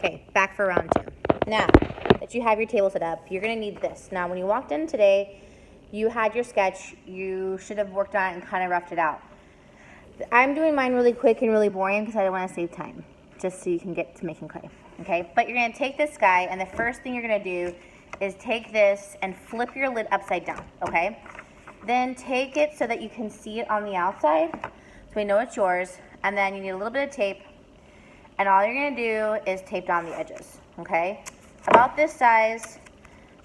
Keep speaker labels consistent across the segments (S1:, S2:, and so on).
S1: Okay, back for round 2. Now that you have your table set up, you're gonna need this. Now, when you walked in today, you had your sketch. You should have worked on it and kind of roughed it out. I'm doing mine really quick and really boring because I want to save time, just so you can get to making clay. Okay, but you're gonna take this guy, and the first thing you're gonna do is take this and flip your lid upside down. Okay, then take it so that you can see it on the outside, so we know it's yours. And then you need a little bit of tape, and all you're gonna do is tape down the edges. Okay, about this size,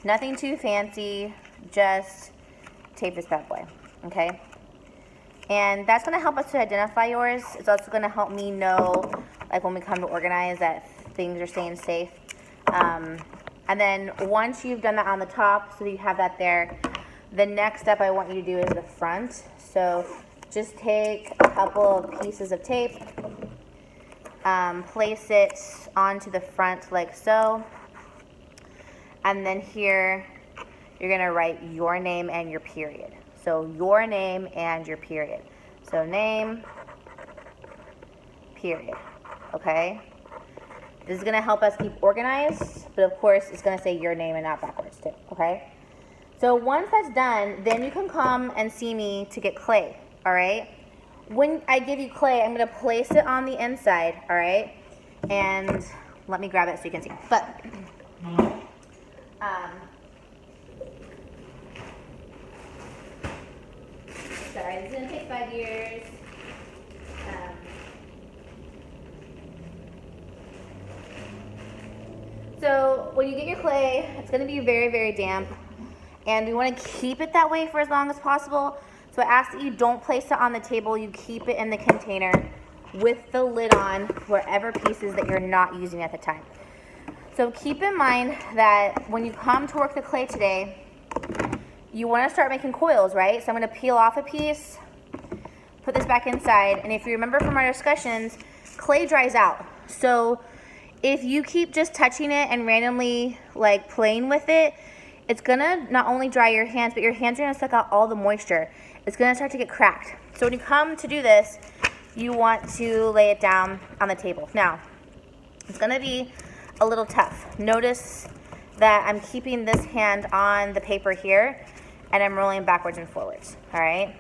S1: nothing too fancy, just tape this bad boy. Okay, and that's gonna help us to identify yours. It's also gonna help me know, like when we come to organize, that things are staying safe. And then once you've done that on the top, so that you have that there, the next step I want you to do is the front. So just take a couple of pieces of tape, place it onto the front like so, and then here you're gonna write your name and your period. So your name and your period. So name, period. Okay? This is gonna help us keep organized, but of course it's gonna say your name and not backwards too. Okay? So once that's done, then you can come and see me to get clay. All right? When I give you clay, I'm gonna place it on the inside. All right? And let me grab it so you can see. But sorry, this is gonna take 5 years. So when you get your clay, it's gonna be very, very damp, and we wanna keep it that way for as long as possible. So I ask that you don't place it on the table, you keep it in the container with the lid on, wherever pieces that you're not using at the time. So keep in mind that when you come to work the clay today, you want to start making coils, right? So I'm going to peel off a piece, put this back inside, and if you remember from our discussions, clay dries out. So if you keep just touching it and randomly like playing with it, it's going to not only dry your hands, but your hands are going to suck out all the moisture. It's going to start to get cracked. So when you come to do this, you want to lay it down on the table. Now, it's going to be a little tough. Notice that I'm keeping this hand on the paper here, and I'm rolling backwards and forwards, all right?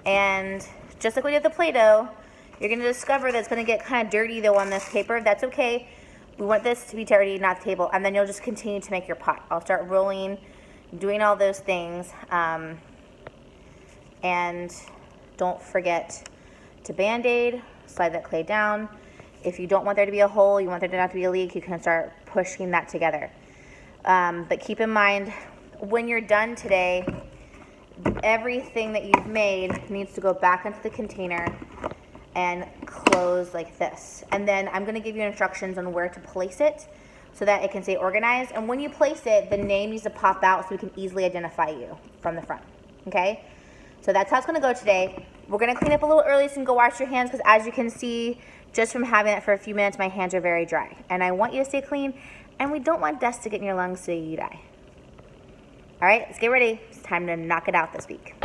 S1: And just like we did the Play-Doh, you're gonna discover that it's gonna get kind of dirty though on this paper. That's okay. We want this to be dirty, not the table, and then you'll just continue to make your pot. I'll start rolling, doing all those things, and don't forget to Band-Aid, slide that clay down. If you don't want there to be a hole, you want there to not to be a leak, you can start pushing that together. But keep in mind, when you're done today, everything that you've made needs to go back into the container and close like this. And then I'm gonna give you instructions on where to place it so that it can stay organized. And when you place it, the name needs to pop out so we can easily identify you from the front, okay? So that's how it's gonna go today. We're gonna clean up a little early so you can go wash your hands, because as you can see, just from having it for a few minutes, my hands are very dry. And I want you to stay clean, and we don't want dust to get in your lungs so you die. All right, let's get ready. It's time to knock it out this week.